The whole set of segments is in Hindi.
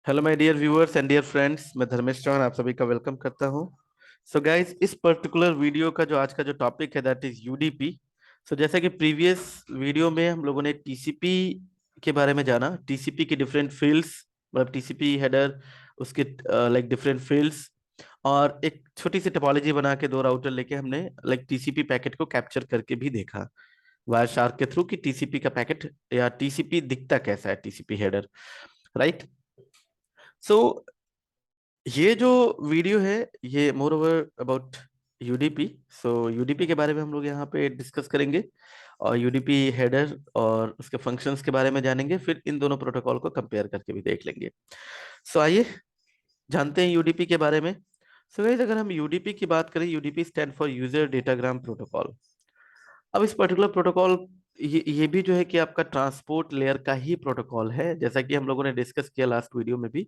Hello my dear viewers and dear friends, मैं धर्मेश चौहान आप सभी का वेलकम करता हूं। सो गाइस, इस पर्टिकुलर वीडियो का जो आज का जो टॉपिक है दैट इज यूडीपी। सो जैसे कि प्रीवियस वीडियो में हम लोगों ने टीसीपी के बारे में जाना, टीसीपी की डिफरेंट फील्ड्स, मतलब टीसीपी हेडर, उसके लाइक डिफरेंट फील्ड्स, और एक छोटी सी टोपोलॉजी बना के दो राउटर लेके हमने लाइक टीसीपी पैकेट को कैप्चर करके भी देखा वायर शार्क के थ्रू कि टीसीपी का पैकेट या टीसीपी दिखता कैसा है, टीसीपी हेडर, राइट। सो ये जो वीडियो है ये more over about UDP. So UDP के बारे में हम लोग यहाँ पे डिस्कस करेंगे और यूडीपी हेडर और उसके फंक्शंस के बारे में जानेंगे, फिर इन दोनों प्रोटोकॉल को कंपेयर करके भी देख लेंगे। सो आइए जानते हैं यूडीपी के बारे में। सो गाइस, अगर हम यूडीपी की बात करें, UDP stand for user datagram protocol. अब इस पर्टिकुलर प्रोटोकॉल, ये भी जो है कि आपका ट्रांसपोर्ट लेयर का ही प्रोटोकॉल है, जैसा कि हम लोगों ने डिस्कस किया लास्ट वीडियो में भी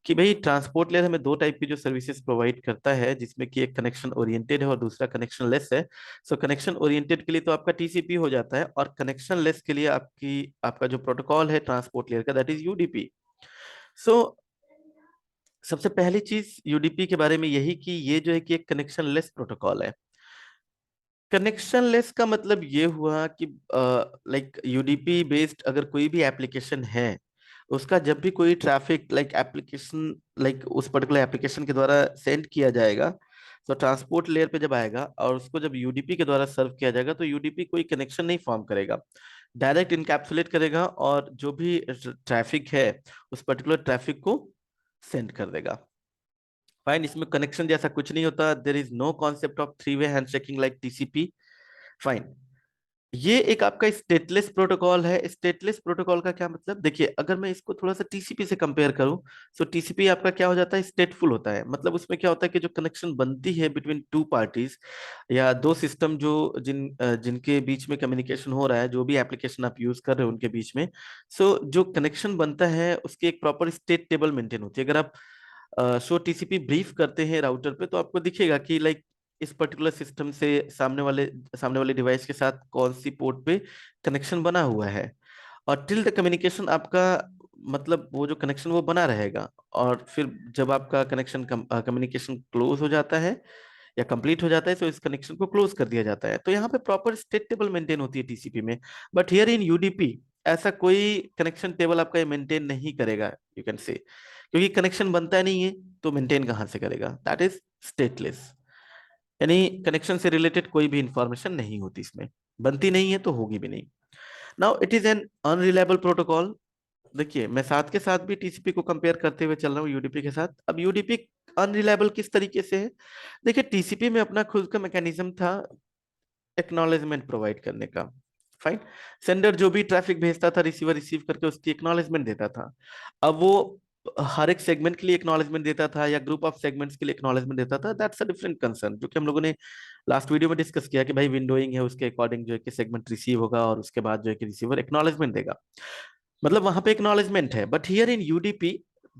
कि भाई ट्रांसपोर्ट लेयर हमें दो टाइप की जो सर्विसेज प्रोवाइड करता है, जिसमें कि एक कनेक्शन ओरिएंटेड है और दूसरा कनेक्शन लेस है। सो कनेक्शन ओरिएंटेड के लिए तो आपका टीसीपी हो जाता है, और कनेक्शन लेस के लिए आपका जो प्रोटोकॉल है ट्रांसपोर्ट लेयर का दैट इज यूडीपी। सो सबसे पहली चीज यूडीपी के बारे में यही कि ये जो है कि एक कनेक्शन लेस प्रोटोकॉल है। कनेक्शन लेस का मतलब ये हुआ कि लाइक यूडीपी बेस्ड अगर कोई भी एप्लीकेशन है, उसका जब भी कोई ट्रैफिक लाइक एप्लीकेशन लाइक उस पर्टिकुलर एप्लीकेशन के द्वारा सेंड किया जाएगा, तो ट्रांसपोर्ट लेयर पे जब आएगा और उसको जब यूडीपी के द्वारा सर्व किया जाएगा, तो यूडीपी कोई कनेक्शन नहीं फॉर्म करेगा, डायरेक्ट इनकैप्सुलेट करेगा और जो भी ट्रैफिक है उस पर्टिकुलर ट्रैफिक को सेंड कर देगा। फाइन, इसमें कनेक्शन जैसा कुछ नहीं होता, there is no concept of three way handshaking like TCP. Fine, ये एक आपका स्टेटलेस प्रोटोकॉल है। स्टेटलेस प्रोटोकॉल का क्या मतलब, देखिए अगर मैं इसको थोड़ा सा टीसीपी से कंपेयर करूं, तो टीसीपी आपका क्या हो जाता है, स्टेटफुल होता है। मतलब उसमें क्या होता है कि जो कनेक्शन बनती है बिटवीन टू पार्टीज या दो सिस्टम, जो जिनके बीच में कम्युनिकेशन हो रहा है, जो भी एप्लीकेशन आप यूज कर रहे हो उनके बीच में, सो जो कनेक्शन बनता है उसकी एक प्रॉपर स्टेट टेबल मेंटेन होती है। अगर आप सो टीसीपी ब्रीफ करते हैं राउटर पे, तो आपको दिखेगा कि लाइक इस पर्टिकुलर सिस्टम से सामने वाले डिवाइस के साथ कौन सी पोर्ट पे कनेक्शन बना हुआ है, और टिल द कम्युनिकेशन आपका, मतलब वो जो कनेक्शन वो बना रहेगा। और फिर जब आपका कम्युनिकेशन क्लोज हो जाता है या कंप्लीट हो जाता है, तो इस कनेक्शन को क्लोज कर दिया जाता है। तो यहाँ पे प्रॉपर स्टेट टेबल मेंटेन होती है टीसीपी में। बट हियर इन यूडीपी ऐसा कोई कनेक्शन टेबल आपका मेंटेन नहीं करेगा, यू कैन से, क्योंकि कनेक्शन बनता नहीं है तो मेंटेन कहाँ से करेगा। दैट इज स्टेटलेस, यानी कनेक्शन से रिलेटेड कोई भी इंफॉर्मेशन नहीं होती इसमें, बनती नहीं है तो होगी भी नहीं। Now it is an unreliable protocol. देखिए मैं साथ के साथ भी टीसीपी को कंपेयर करते हुए चल रहा हूँ यूडीपी के साथ। अब यूडीपी अनरिलायबल किस तरीके से है, देखिए टीसीपी में अपना खुद का मैकेनिज्म था एक्नॉलेजमेंट प्रोवाइड करने का। फाइन, सेंडर जो भी ट्रैफिक भेजता था, रिसीवर रिसीव करके उसकी एक्नॉलेजमेंट देता था। अब वो हर एक सेगमेंट के लिए एक्नॉलेजमेंट देता था या ग्रुप ऑफ सेगमेंट्स के लिए एक्नॉलेजमेंट देता था, दैट्स अ डिफरेंट कंसर्न, जो कि हम लोगों ने लास्ट वीडियो में डिस्कस किया कि भाई विंडोइंग है, उसके अकॉर्डिंग जो है कि सेगमेंट रिसीव होगा और उसके बाद जो है कि रिसीवर एक्नॉलेजमेंट देगा, मतलब वहां पे एक्नॉलेजमेंट है। But here in UDP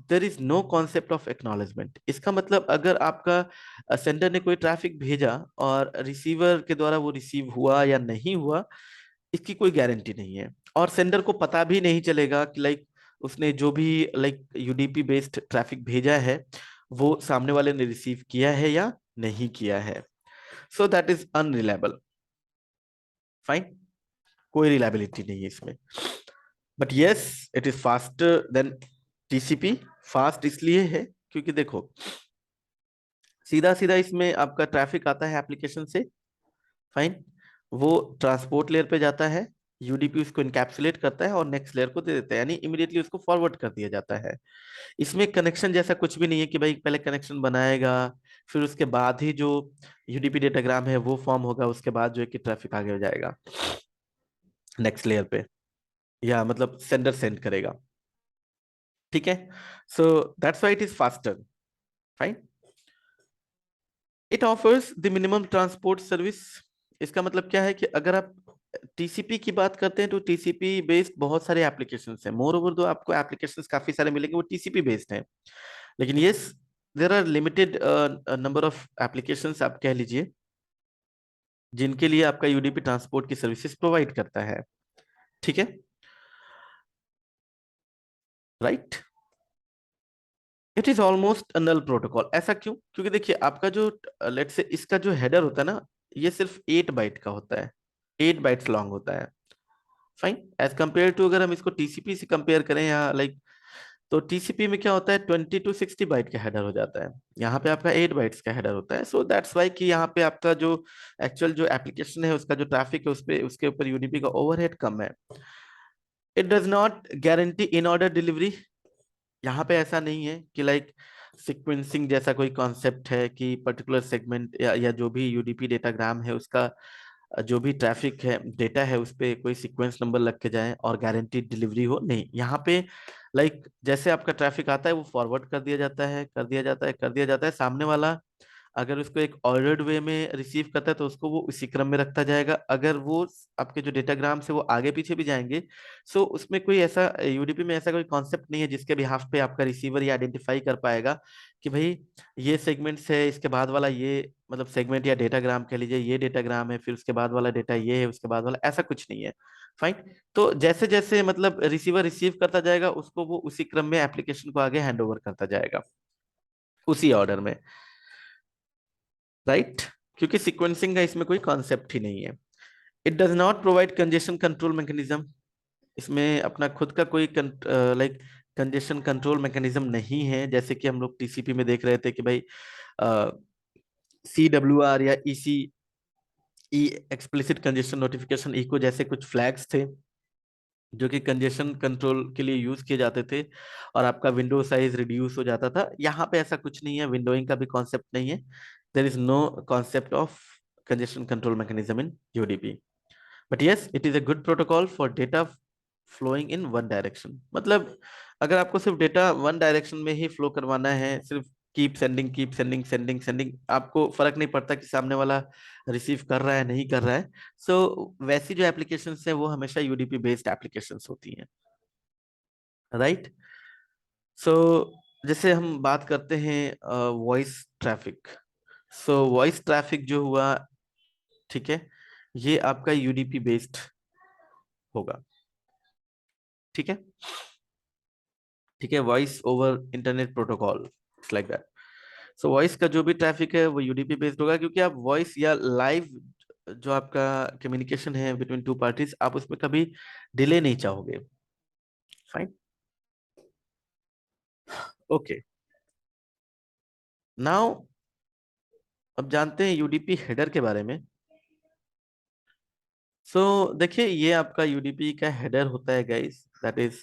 there is no concept of acknowledgement. इसका मतलब अगर आपका सेंडर ने कोई ट्रैफिक भेजा और रिसीवर के द्वारा वो रिसीव हुआ या नहीं हुआ, इसकी कोई गारंटी नहीं है, और सेंडर को पता भी नहीं चलेगा कि लाइक उसने जो भी लाइक यूडीपी बेस्ड ट्रैफिक भेजा है वो सामने वाले ने रिसीव किया है या नहीं किया है। So that is unreliable. Fine, कोई रिलायबिलिटी नहीं है इसमें। But yes, it is faster than TCP. Fast इसलिए है क्योंकि देखो, सीधा सीधा इसमें आपका ट्रैफिक आता है एप्लीकेशन से। फाइन, वो ट्रांसपोर्ट लेयर पे जाता है, यूडीपी उसको इनकैप्सुलेट करता है और नेक्स्ट लेयर को दे देता है, यानी इमीडिएटली उसको फॉरवर्ड कर दिया जाता है। इसमें कनेक्शन जैसा कुछ भी नहीं है कि भाई पहले कनेक्शन बनाएगा, फिर उसके बाद ही जो यूडीपी डेटाग्राम है वो फॉर्म होगा, उसके बाद जो है कि ट्रैफिक आगे हो जाएगा नेक्स्ट लेयर पे, या मतलब सेंडर सेंड करेगा। ठीक है, so that's why it is faster. Fine, it offers the minimum transport service. इसका मतलब क्या है कि अगर आप टीसीपी की बात करते हैं, तो टीसीपी बेस्ड बहुत सारे एप्लीकेशंस हैं, मोर ओवर दो आपको एप्लीकेशंस काफी सारे मिलेंगे वो टीसीपी बेस्ड हैं। लेकिन yes, there are limited number of applications आप कह लीजिए जिनके लिए आपका यूडीपी ट्रांसपोर्ट की सर्विसेज प्रोवाइड करता है। ठीक है, right. It is almost a null protocol. ऐसा क्यों? क्योंकि देखिए आपका जो लेट से इसका जो हेडर होता है ना, ये सिर्फ 8 बाइट का होता है, 8 बाइट्स लॉन्ग होता है। फाइन, एज कंपेयर टू अगर हम इसको टीसीपी से कंपेयर करें या लाइक, तो टीसीपी में क्या होता है, 20 to 60 बाइट का हेडर हो जाता है, यहाँ पे आपका 8 बाइट्स का हेडर होता है। सो दैट्स वाई कि यहाँ पे आपका जो एक्चुअल जो एप्लीकेशन है, उसका जो ट्रैफिक है, उस पे उसके ऊपर यूडीपी का ओवरहेड कम है। It does not guarantee in order delivery. यहाँ पे ऐसा नहीं है कि लाइक सीक्वेंसिंग जैसा कोई कॉन्सेप्ट है कि पर्टिकुलर सेगमेंट या जो भी यूडीपी डेटाग्राम है उसका जो भी ट्रैफिक है, डेटा है, उस पे कोई सीक्वेंस नंबर लग के जाए और गारंटीड डिलीवरी हो, नहीं। यहाँ पे लाइक जैसे आपका ट्रैफिक आता है वो फॉरवर्ड कर दिया जाता है, कर दिया जाता है, कर दिया जाता है। सामने वाला अगर उसको एक ऑर्डर्ड वे में रिसीव करता है तो उसको वो उसी क्रम में रखता जाएगा। अगर वो आपके जो डेटाग्राम से वो आगे पीछे भी जाएंगे, सो उसमें कोई ऐसा यूडीपी में ऐसा कोई कॉन्सेप्ट नहीं है जिसके बिहाफ पे आपका रिसीवर ये आइडेंटिफाई कर पाएगा कि भाई ये सेगमेंट्स है, इसके बाद वाला ये मतलब सेगमेंट या डेटाग्राम कह लीजिए, ये डेटाग्राम है, फिर उसके बाद वाला डेटा ये है, उसके बाद वाला, ऐसा कुछ नहीं है। फाइन। तो जैसे जैसे मतलब रिसीवर रिसीव करता जाएगा उसको वो उसी क्रम में एप्लीकेशन को आगे हैंड ओवर करता जाएगा, उसी ऑर्डर में। राइट। क्योंकि सीक्वेंसिंग का इसमें कोई कॉन्सेप्ट ही नहीं है। It does not provide congestion control mechanism. इसमें अपना खुद का कोई लाइक कंजेशन कंट्रोल मैकेनिज्म नहीं है, जैसे कि हम लोग टीसीपी में देख रहे थे कि भाई सी डब्ल्यू आर या ईसी ई एक्सप्लिसिट कंजेशन नोटिफिकेशन इको जैसे कुछ फ्लैग्स थे जो कि कंजेशन कंट्रोल के लिए यूज किए जाते थे और आपका विंडो साइज रिड्यूस हो जाता था। यहाँ पे ऐसा कुछ नहीं है, विंडोइंग का भी कॉन्सेप्ट नहीं है। There is no concept of congestion control mechanism in UDP. But yes, it is a good protocol for data flowing in one direction. मतलब अगर आपको सिर्फ डेटा वन डायरेक्शन में ही फ्लो करवाना है, सिर्फ keep sending, keep sending, sending, sending, आपको फर्क नहीं पड़ता कि सामने वाला रिसीव कर रहा है नहीं कर रहा है, वैसी जो एप्लीकेशंस है वो हमेशा यूडीपी बेस्ड एप्लीकेशंस होती हैं। राइट। सो जैसे हम बात करते हैं वॉइस ट्रैफिक। वॉइस ट्रैफिक जो हुआ, ठीक है, ये आपका यूडीपी बेस्ड होगा। ठीक है, ठीक है, voice over internet protocol, it's like that. Voice का जो भी ट्रैफिक है वो यूडीपी बेस्ड होगा, क्योंकि आप वॉइस या लाइव जो आपका कम्युनिकेशन है बिटवीन टू पार्टीज, आप उसमें कभी डिले नहीं चाहोगे। फाइन। ओके, नाउ अब जानते हैं यूडीपी हेडर के बारे में। देखिए ये आपका यूडीपी का हेडर होता है गाइस, दैट इज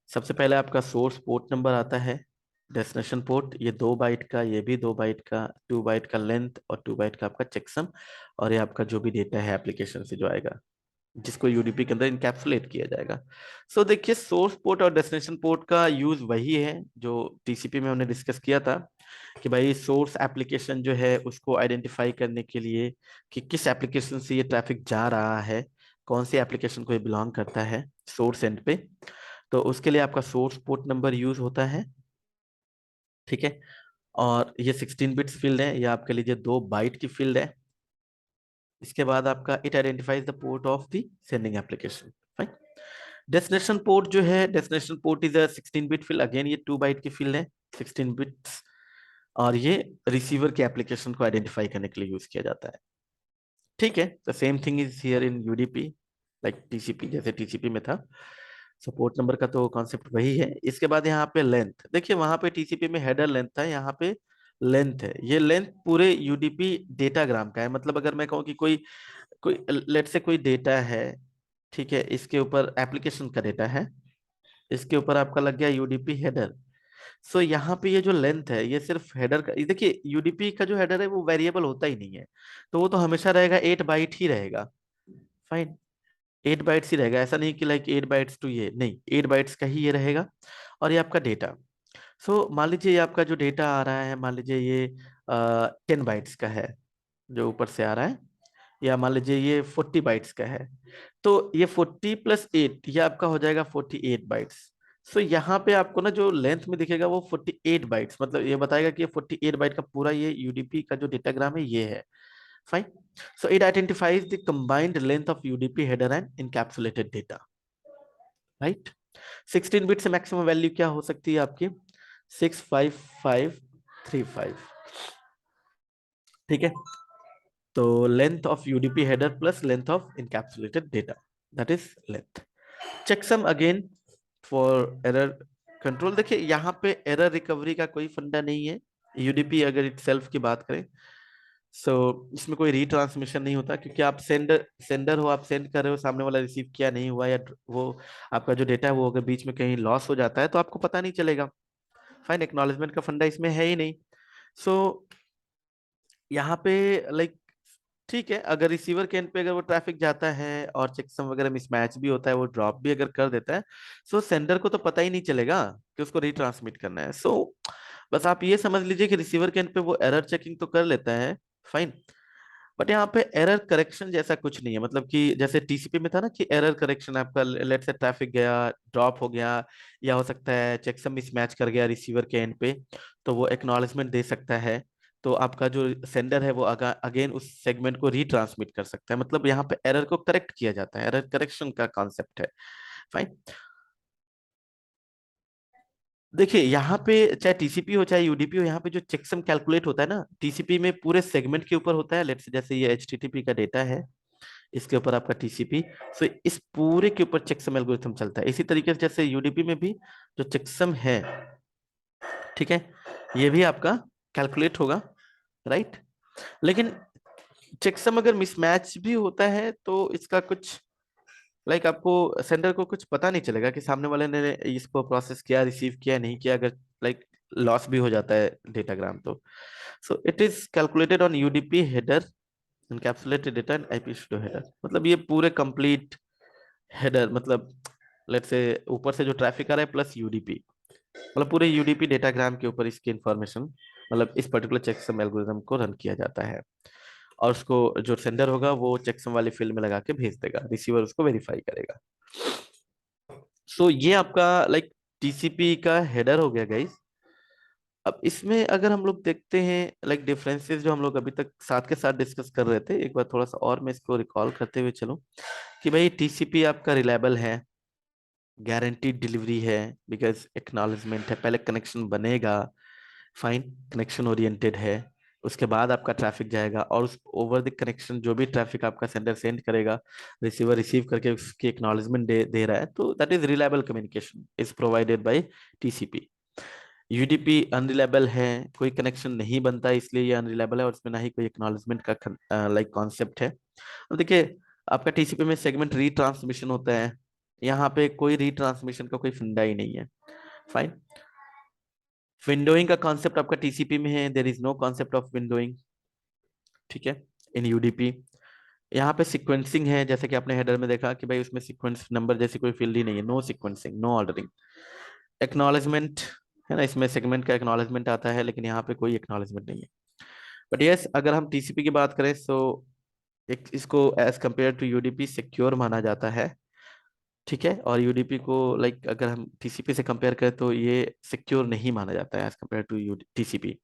सबसे पहले आपका सोर्स पोर्ट नंबर आता है, डेस्टिनेशन पोर्ट, ये 2 बाइट का, ये भी 2 बाइट का, 2 बाइट का लेंथ और 2 बाइट का आपका चेकसम, और ये आपका जो भी डेटा है एप्लीकेशन से जो आएगा जिसको यूडीपी के अंदर इनकैप्सुलेट किया जाएगा। देखिए सोर्स पोर्ट और डेस्टिनेशन पोर्ट का यूज वही है जो टीसीपी में हमने डिस्कस किया था कि भाई सोर्स एप्लीकेशन जो है उसको आइडेंटिफाई करने के लिए कि किस एप्लीकेशन से ये ट्रैफिक जा रहा है, कौन सी एप्लीकेशन को ये बिलोंग करता है सोर्स एंड पे, तो उसके लिए आपका सोर्स पोर्ट नंबर यूज होता है। ठीक है, और ये 16 बिट्स फील्ड है, ये आपके लिए 2 बाइट की फील्ड है। इसके बाद आपका it identifies the port of the sending application. Fine. Destination port जो है, destination port is a 16 bit field, again ये 2 बाइट की फील्ड है, 16 बिट्स, और ये रिसीवर के एप्लीकेशन को आइडेंटिफाई करने के लिए यूज किया जाता है। ठीक है, the same thing is here in UDP, like TCP, जैसे टीसीपी में था। सपोर्ट नंबर का तो कॉन्सेप्ट वही है। इसके बाद यहाँ पे लेंथ, देखिए वहां पे टीसीपी में हेडर लेंथ था, यहाँ पे लेंथ है। ये लेंथ पूरे यूडीपी डेटाग्राम का है। मतलब अगर मैं कहूँ कि कोई कोई लेट से कोई डेटा है, ठीक है, इसके ऊपर एप्लीकेशन का डेटा है, इसके ऊपर आपका लग गया यूडीपी हेडर। यहाँ पे ये जो लेंथ है ये सिर्फ हेडर का, ये देखिए यूडीपी का जो हेडर है वो वेरिएबल होता ही नहीं है, तो वो तो हमेशा रहेगा 8 बाइट ही रहेगा। फाइन, 8 बाइट्स ही रहेगा, ऐसा नहीं कि लाइक 8 बाइट्स टू ये, नहीं, 8 बाइट्स का ही ये रहेगा। और ये आपका डेटा, मान लीजिए ये आपका जो डेटा आ रहा है, मान लीजिए ये 10 बाइट्स का है जो ऊपर से आ रहा है, या मान लीजिए ये 40 बाइट्स का है, तो ये 40 + 8 ये आपका हो जाएगा 48 बाइट्स। यहाँ पे आपको ना जो लेंथ में दिखेगा वो 48 बाइट्स, मतलब ये बताएगा कि ये 48 बाइट का पूरा ये यूडीपी का जो डेटाग्राम है ये है। Fine. It identifies the combined length of UDP header and encapsulated data. Right. 16 bit से मैक्सिमम वैल्यू क्या हो सकती है आपकी? 65535। ठीक है, तो length of UDP header plus length of encapsulated data, that is length. Checksum again for error control. देखिए यहाँ पे एरर रिकवरी का कोई फंडा नहीं है। यूडीपी अगर इट सेल्फ की बात करें, सो इसमें कोई रीट्रांसमिशन नहीं होता, क्योंकि आप सेंडर हो, आप सेंड कर रहे हो, सामने वाला रिसीव किया नहीं हुआ, या वो आपका जो डेटा है वो अगर बीच में कहीं लॉस हो जाता है तो आपको पता नहीं चलेगा। फाइन, एक्नॉलेजमेंट का फंडा इसमें है ही नहीं। सो यहाँ पे लाइक ठीक है, अगर रिसीवर के एंड पे अगर वो ट्रैफिक जाता है और चेकसम वगैरह मिसमैच भी होता है, वो ड्रॉप भी अगर कर देता है, सो सेंडर को तो पता ही नहीं चलेगा कि उसको रिट्रांसमिट करना है। सो बस आप ये समझ लीजिए कि रिसीवर के एंड पे वो एरर चेकिंग तो कर लेता है, फाइन, बट यहाँ पे एरर करेक्शन जैसा कुछ नहीं है। मतलब कि जैसे टीसीपी में था ना कि एरर करेक्शन, आपका लेट से ट्रैफिक गया, ड्रॉप हो गया, या हो सकता है चेकसम मिसमैच कर गया रिसीवर के एंड पे, तो वो एक्नॉलेजमेंट दे सकता है, तो आपका जो सेंडर है वो अगेन उस सेगमेंट को रीट्रांसमिट कर सकता है। मतलब यहाँ पे एरर को करेक्ट किया जाता है, एरर करेक्शन का कॉन्सेप्ट है। फाइन, देखिए यहाँ पे चाहे टीसीपी हो चाहे यूडीपी हो, यहाँ पे जो चेकसम कैलकुलेट होता है ना, टीसीपी में पूरे सेगमेंट के ऊपर होता है। लेट्स से जैसे ये एचटीटीपी का डेटा है, इसके ऊपर आपका टीसीपी, सो इस पूरे के ऊपर चेकसम एल्गोरिथम चलता है। इसी तरीके से जैसे यूडीपी में भी जो चेकसम है, ठीक है, ये भी आपका कैलकुलेट होगा, राइट। लेकिन चेकसम अगर मिसमैच भी होता है तो इसका कुछ आपको सेंडर को कुछ पता नहीं चलेगा कि सामने वाले ने इसको प्रोसेस किया, रिसीव किया, नहीं किया। अगर लाइक लॉस भी हो जाता है डेटाग्राम तो, so it is calculated on UDP header, encapsulated data and IP pseudo header। मतलब ये पूरे कंप्लीट हेडर, मतलब लेट्स से ऊपर से जो ट्रैफिक आ रहा है प्लस यूडीपी, मतलब पूरे यूडीपी डेटाग्राम के ऊपर इसकी इंफॉर्मेशन, मतलब इस पर्टिकुलर चेकसम एल्गोरिथम को रन किया जाता है, और उसको जो सेंडर होगा वो चेकसम वाली फील्ड में लगा के भेज देगा, रिसीवर उसको वेरीफाई करेगा। सो ये आपका टीसीपी का हेडर हो गया गाइस। अब इसमें अगर हम लोग देखते हैं डिफरेंसेस जो हम लोग अभी तक साथ के साथ डिस्कस कर रहे थे, एक बार थोड़ा सा और मैं इसको रिकॉल करते हुए चलूं कि भाई टीसीपी आपका रिलायबल है, गारंटीड डिलीवरी है, बिकॉज एक्नॉलेजमेंट है, पहले कनेक्शन बनेगा, फाइन, कनेक्शन ओरिएंटेड है, उसके बाद आपका ट्रैफिक जाएगा, और उस ओवर द कनेक्शन जो भी ट्रैफिक आपका सेंडर सेंड करेगा, रिसीवर रिसीव करके उसकी एक्नॉलेजमेंट दे रहा है, तो that is reliable communication is provided by TCP. UDP unreliable है, कोई कनेक्शन नहीं बनता, इसलिए ये अनरिलायबल है, और इसमें ना ही कोई एक्नॉलेजमेंट का कॉन्सेप्ट है। अब देखिए आपका टीसीपी में सेगमेंट रीट्रांसमिशन होता है, यहाँ पे कोई रीट्रांसमिशन का कोई फंडा ही नहीं है। फाइन, विंडोइंग का कॉन्सेप्ट आपका टीसीपी में है, there is no concept of windowing, ठीक है, इन यूडीपी। यहाँ पे सीक्वेंसिंग है, जैसे कि आपने हेडर में देखा कि भाई उसमें सीक्वेंस नंबर जैसी कोई फील्ड ही नहीं है, no sequencing, no ordering. Acknowledgement है ना, इसमें सेगमेंट का एक्नॉलेजमेंट आता है, लेकिन यहाँ पे कोई एक्नॉलेजमेंट नहीं है। बट यस, अगर हम टीसीपी की बात करें तो एक इसको as compare to UDP secure माना जाता है, ठीक है, और यूडीपी को अगर हम टीसीपी से कंपेयर करें तो ये सिक्योर नहीं माना जाता है as compare to TCP.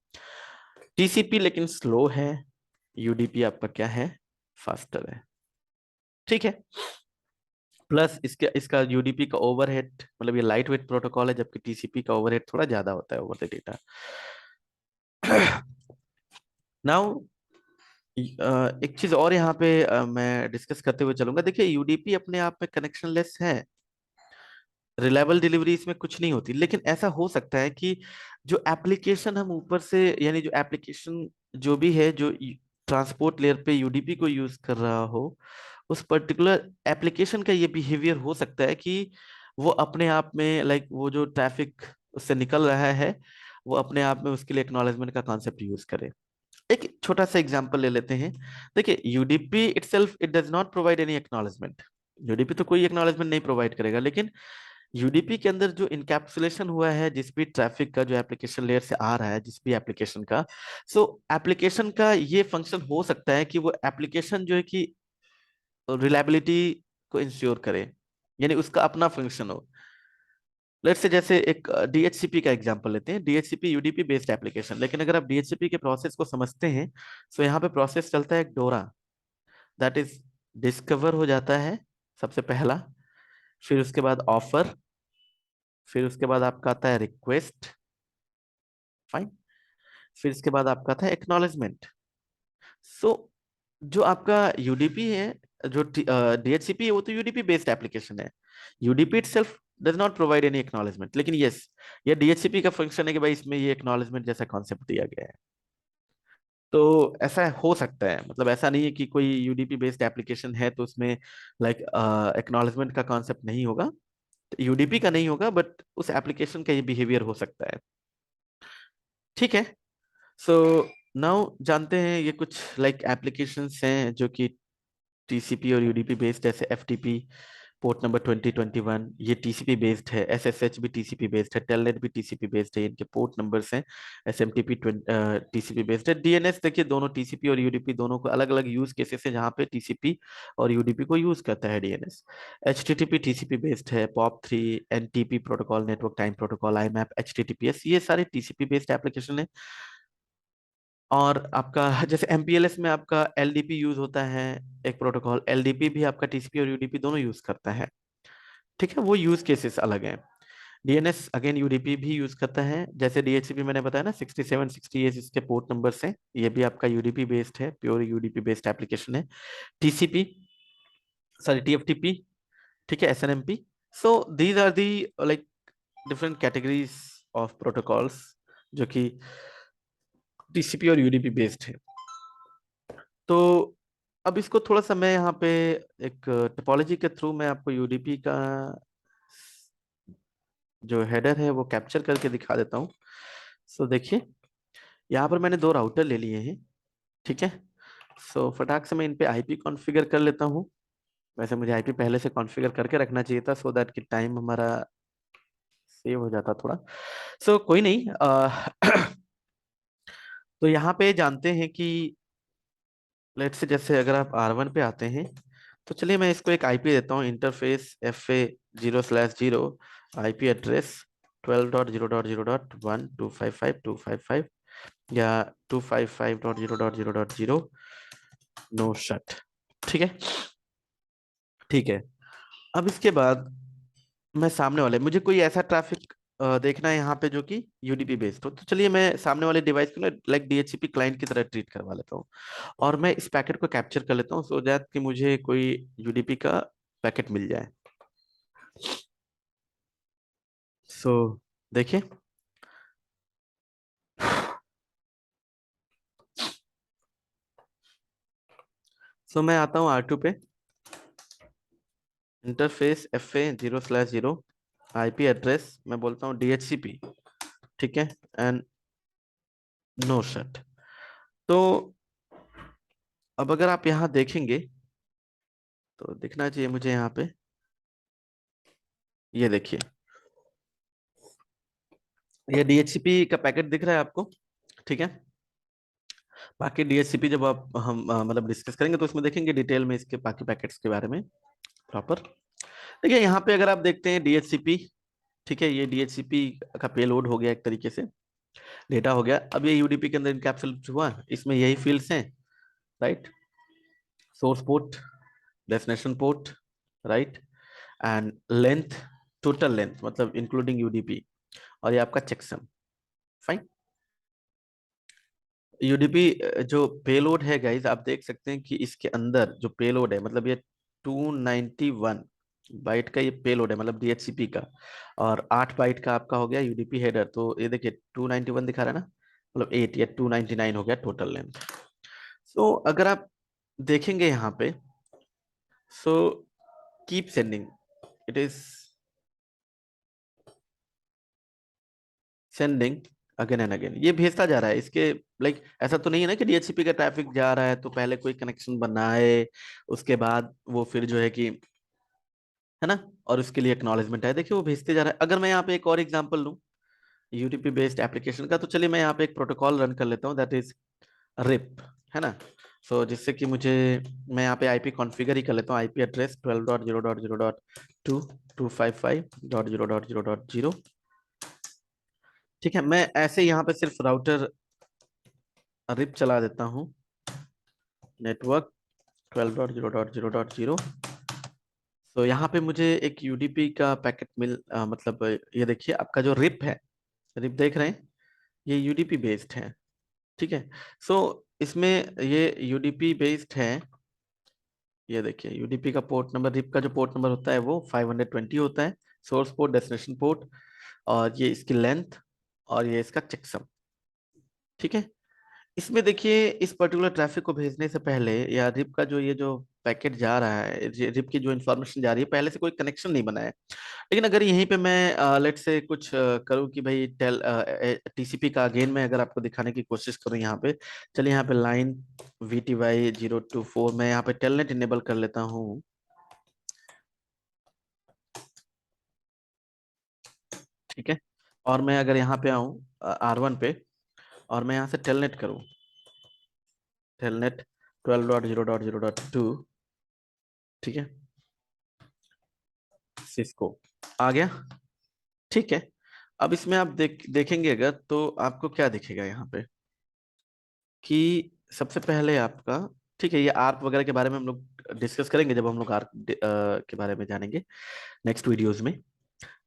TCP लेकिन स्लो है, यूडीपी आपका क्या है, फास्टर है, ठीक है। प्लस इसके इसका यूडीपी का ओवरहेड, मतलब ये लाइट वेट प्रोटोकॉल है, जबकि टीसीपी का ओवरहेड थोड़ा ज्यादा होता है ओवर द डेटा। नाउ एक चीज और यहाँ पे मैं डिस्कस करते हुए चलूंगा। देखिए यूडीपी अपने आप में कनेक्शन लेस है, रिलायबल डिलीवरी इसमें कुछ नहीं होती, लेकिन ऐसा हो सकता है कि जो एप्लीकेशन हम ऊपर से, यानी जो एप्लीकेशन जो भी है जो ट्रांसपोर्ट लेयर पे यूडीपी को यूज कर रहा हो, उस पर्टिकुलर एप्लीकेशन का ये बिहेवियर हो सकता है कि वो अपने आप में वो जो ट्रैफिक उससे निकल रहा है, वो अपने आप में उसके लिए एक्नॉलेजमेंट का कॉन्सेप्ट यूज करे। एक छोटा सा एग्जांपल ले लेते हैं। देखिए UDP itself it does not provide any acknowledgement, UDP तो कोई एक्नॉलेजमेंट नहीं प्रोवाइड करेगा, लेकिन यूडीपी के अंदर जो इनकैप्सुलेशन हुआ है जिस भी ट्रैफिक का, जो एप्लीकेशन लेयर से आ रहा है जिस भी एप्लीकेशन का, सो एप्लीकेशन का ये फंक्शन हो सकता है कि वो एप्लीकेशन जो है कि रिलायबिलिटी को इंश्योर करे, यानी उसका अपना फंक्शन हो। लेट्स से जैसे एक डीएचसीपी का एग्जांपल लेते हैं, डीएचसीपी यूडीपी बेस्ड एप्लीकेशन, लेकिन अगर आप डीएचसीपी के प्रोसेस को समझते हैं, तो यहाँ पे प्रोसेस चलता है डोरा, दैट इज डिस्कवर हो जाता है सबसे पहला, फिर उसके बाद ऑफर, फिर उसके बाद आपका आता है रिक्वेस्ट, फाइन। फिर इसके बाद आपका था एक्नॉलेजमेंट। सो जो आपका यूडीपी है, जो डीएचसीपी है, वो तो यूडीपी बेस्ड एप्लीकेशन है। UDP itself does not provide any acknowledgement, लेकिन यस, ये डीएचसीपी का फंक्शन है कि भाई इसमें ये एक्नॉलेजमेंट जैसा कॉन्सेप्ट दिया गया है। तो ऐसा हो सकता है, मतलब ऐसा नहीं है कि कोई यूडीपी बेस्ड एप्लीकेशन है तो उसमें लाइक एक्नॉलेजमेंट का कॉन्सेप्ट नहीं होगा, यूडीपी का नहीं होगा, बट उस एप्लीकेशन का ये बिहेवियर हो सकता है। ठीक है। सो नाउ जानते हैं ये कुछ लाइक एप्लीकेशंस हैं जो कि टीसीपी और यूडीपी बेस्ड, जैसे एफटीपी पोर्ट नंबर 2021, ये टीसीपी बेस्ड है। एसएसएच भी टीसीपी बेस्ड है। टेलनेट भी टीसीपी बेस्ड है, इनके पोर्ट नंबर्स हैं। एसएमटीपी टीसीपी बेस्ड है। डीएनएस देखिए, दोनों टीसीपी और यूडीपी दोनों को अलग अलग यूज केसेस है जहाँ पे टीसीपी और यूडीपी को यूज करता है डीएनएस। एचटीटीपी टीसीपी बेस्ड है। POP 3, NTP protocol, network time protocol, IMAP, HTTPS, ये सारे टीसीपी बेस्ड एप्लीकेशन है। और आपका जैसे एमपीएलएस में आपका एलडीपी यूज होता है, एक प्रोटोकॉल। एलडीपी भी आपका टीसीपी और यूडीपी दोनों यूज करता है। ठीक है, वो यूज केसेस अलग हैं। डीएनएस अगेन यूडीपी भी यूज करता है, जैसे डीएचसीपी मैंने बताया ना, 67 68 इसके पोर्ट नंबर्स हैं, ये भी आपका यूडीपी बेस्ड है, प्योर यूडीपी बेस्ड एप्लीकेशन है। टीसीपी, सॉरी टीएफटीपी, ठीक है, SNMP. So these are the like different categories of protocols जो कि टीसीपी और यूडीपी बेस्ड है। तो अब इसको थोड़ा सा मैं यहाँ पे एक टोपोलॉजी के थ्रू मैं आपको यूडीपी का जो हेडर है वो कैप्चर करके दिखा देता हूँ। सो देखिए, यहाँ पर मैंने दो राउटर ले लिए हैं। ठीक है। सो फटाक से मैं इन पे आईपी कॉन्फ़िगर कर लेता हूँ। वैसे मुझे आईपी पहले से कॉन्फ़िगर करके रखना चाहिए था, सो दैट कि टाइम हमारा सेव हो जाता थोड़ा। सो कोई नहीं। तो यहाँ पे जानते हैं कि लेट्स से, जैसे अगर आप R1 पे आते हैं, तो चलिए मैं इसको एक आईपी देता हूँ, इंटरफेस FA0/0, आईपी एड्रेस 12.0.0.1.255.255 या 255.0.0.0, नो शट। ठीक है। ठीक है। अब इसके बाद मैं सामने वाले, मुझे कोई ऐसा ट्रैफिक देखना है यहाँ पे जो कि यूडीपी बेस्ड हो, तो चलिए मैं सामने वाले डिवाइस को ना लाइक डीएचसीपी क्लाइंट की तरह ट्रीट करवा लेता हूँ, और मैं इस पैकेट को कैप्चर कर लेता हूँ सो दैट कि मुझे कोई यूडीपी का पैकेट मिल जाए। सो देखिए, सो मैं आता हूँ R2 पे, इंटरफेस FA0/0, आईपी एड्रेस मैं बोलता हूँ DHCP। ठीक है, एंड नो शट। तो अब अगर आप यहाँ देखेंगे तो दिखना चाहिए मुझे यहाँ पे, ये देखिए, ये डीएचसीपी का पैकेट दिख रहा है आपको। ठीक है। बाकी डीएचसीपी जब आप हम मतलब डिस्कस करेंगे तो उसमें देखेंगे डिटेल में इसके बाकी पैकेट्स के बारे में प्रॉपर। देखिए यहाँ पे अगर आप देखते हैं डीएचसीपी, ठीक है, ये डीएचसीपी का पेलोड हो गया एक तरीके से, डेटा हो गया। अब ये यूडीपी के अंदर इनकैप्सुलेट हुआ, इसमें यही फील्ड्स हैं, right. Source port, destination port, right, and length, total length मतलब इंक्लूडिंग यूडीपी, और ये आपका चेकसम। फाइन। यूडीपी जो पेलोड है गाइस, आप देख सकते हैं कि इसके अंदर जो पेलोड है, मतलब ये 291 बाइट का ये पेलोड है, मतलब डीएचसीपी का, और 8 बाइट का आपका हो गया यूडीपी हेडर। तो ये देखिए 291 दिखा रहा है ना, मतलब 8 या 299 हो गया टोटल लेंथ। सो अगर आप देखेंगे यहाँ पे, so keep sending, it is sending again and again, ये भेजता जा रहा है इसके लाइक ऐसा तो नहीं है ना कि डीएचसीपी का ट्रैफिक जा रहा है तो पहले कोई कनेक्शन बनाए, उसके बाद वो फिर जो है कि, है ना, और उसके लिए एक्नॉलेजमेंट है। देखिए वो भेजते जा रहा है। अगर मैं यहाँ पे एक और एग्जांपल लूँ यूडीपी बेस्ड एप्लीकेशन का, तो चलिए मैं यहाँ पे एक प्रोटोकॉल रन कर लेता हूँ, दैट इज रिप, है ना। सो जिससे कि मुझे, मैं यहाँ पे आईपी कॉन्फ़िगर ही कर लेता हूँ, आईपी एड्रेस 12.0.0.225.5.0.0.0। ठीक है, मैं ऐसे यहाँ पे सिर्फ राउटर रिप चला देता हूँ, नेटवर्क 12.0.0.0। तो यहाँ पे मुझे एक यूडीपी का पैकेट मतलब ये देखिए आपका जो रिप है, रिप देख रहे हैं, ये यूडीपी बेस्ड है, ठीक है। सो इसमें ये यूडीपी बेस्ड है। ये देखिए यूडीपी का पोर्ट नंबर, रिप का जो पोर्ट नंबर होता है वो 520 होता है, सोर्स पोर्ट, डेस्टिनेशन पोर्ट, और ये इसकी लेंथ, और ये इसका चेकसम, ठीक है। इसमें देखिए इस पर्टिकुलर ट्रैफिक को भेजने से पहले, या रिप का जो ये जो पैकेट जा रहा है, रिप की जो इन्फॉर्मेशन जा रही है, पहले से कोई कनेक्शन नहीं बना है। लेकिन अगर यहीं पे मैं लेट से कुछ करूँ कि भाई टीसीपी का अगेन मैं अगर आपको दिखाने की कोशिश करूँ यहाँ पे, चलिए यहाँ पे लाइन VTY024 मैं यहाँ पे टेलनेट इनेबल कर लेता हूँ, ठीक है। और मैं अगर यहाँ पे आऊँ R1 पे, और मैं यहाँ से टेलनेट करूँ, टेलनेट 12.0.0.2, ठीक है, सिस्को आ गया, ठीक है। अब इसमें आप देखेंगे अगर, तो आपको क्या दिखेगा यहाँ पे कि सबसे पहले आपका, ठीक है, ये आर्क वगैरह के बारे में हम लोग डिस्कस करेंगे जब हम लोग आर्क के बारे में जानेंगे नेक्स्ट वीडियोस में।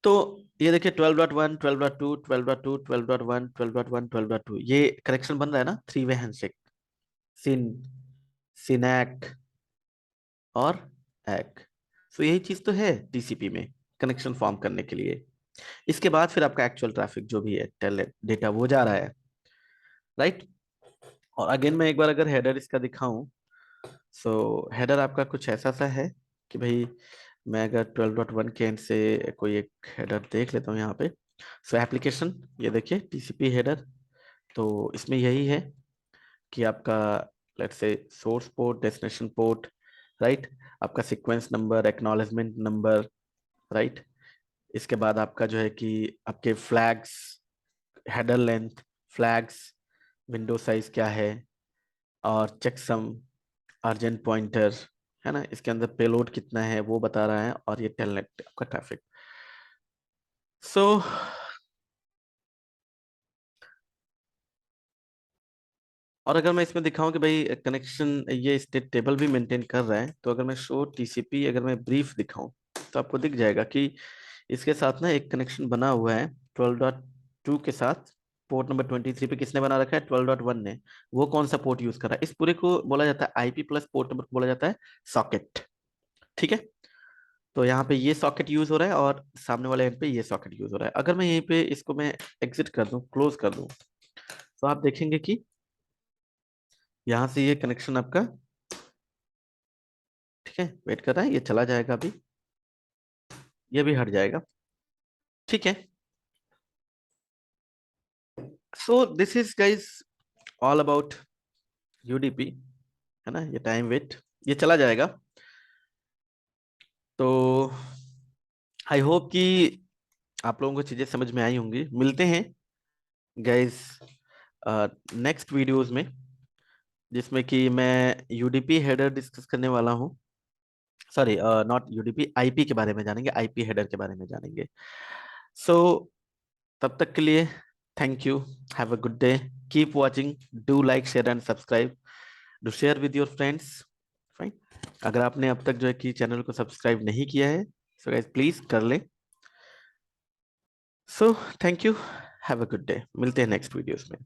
तो ये देखिए 12.1, 12.2, 12.2, 12.1, 12.1, 12.2, ये कनेक्शन बन रहा है ना, थ्री वे हैंडशेक, सिन, सिनैक और एक। सो यही चीज तो है टीसीपी में कनेक्शन फॉर्म करने के लिए। इसके बाद फिर आपका एक्चुअल ट्रैफिक जो भी है, टेल डेटा वो जा रहा है, राइट। और अगेन मैं एक बार अगर हेडर इसका दिखाऊं, सो हेडर आपका कुछ ऐसा सा है कि भाई, मैं अगर 12.1 के एंड से कोई एक हेडर देख लेता हूँ यहाँ पे। सो एप्लीकेशन, ये देखिए टीसीपी हेडर, तो इसमें यही है कि आपका लेट्स से source port, destination port, right, आपका sequence number, acknowledgement number, right. इसके बाद आपका जो है कि आपके flags, header length, flags, window size क्या है, और चेकसम, अर्जेंट पॉइंटर, है ना, इसके अंदर पेलोड कितना है वो बता रहा है, और ये टेलनेट आपका ट्रैफिक। सो और अगर मैं इसमें दिखाऊं कि भाई कनेक्शन ये स्टेट टेबल भी मेंटेन कर रहा है, तो अगर मैं शो टीसीपी अगर मैं ब्रीफ दिखाऊं, तो आपको दिख जाएगा कि इसके साथ ना एक कनेक्शन बना हुआ है 12.2 के साथ। पोर्ट नंबर 23 पे किसने बना रखा है? 12.1 ने। वो कौन सा पोर्ट यूज कर रहा है? इस पूरे को बोला जाता है आईपी प्लस पोर्ट नंबर को बोला जाता है सॉकेट, ठीक है। तो यहाँ पे ये सॉकेट यूज हो रहा है, और सामने वाले एंड पे ये सॉकेट यूज हो रहा है। अगर मैं यहीं पे इसको मैं एग्जिट कर दूं, क्लोज कर दूं, तो आप देखेंगे कि यहाँ से ये कनेक्शन आपका, ठीक है, वेट कर रहा है, ये चला जाएगा अभी, ये भी हट जाएगा, ठीक है। So this is guys all about UDP, है ना, ये टाइम वेट, ये चला जाएगा। तो आई होप कि आप लोगों को चीजें समझ में आई होंगी। मिलते हैं गाइस नेक्स्ट वीडियोस में, जिसमें कि मैं यूडीपी हेडर डिस्कस करने वाला हूँ। सॉरी, नॉट यूडीपी, आईपी के बारे में जानेंगे, आईपी हेडर के बारे में जानेंगे। सो तब तक के लिए thank you, have a good day, keep watching, do like, share and subscribe, do share with your friends, fine. अगर आपने अब तक जो है कि चैनल को सब्सक्राइब नहीं किया है, सो गाइस प्लीज कर लें। So thank you, have a good day, मिलते हैं नेक्स्ट वीडियोस में।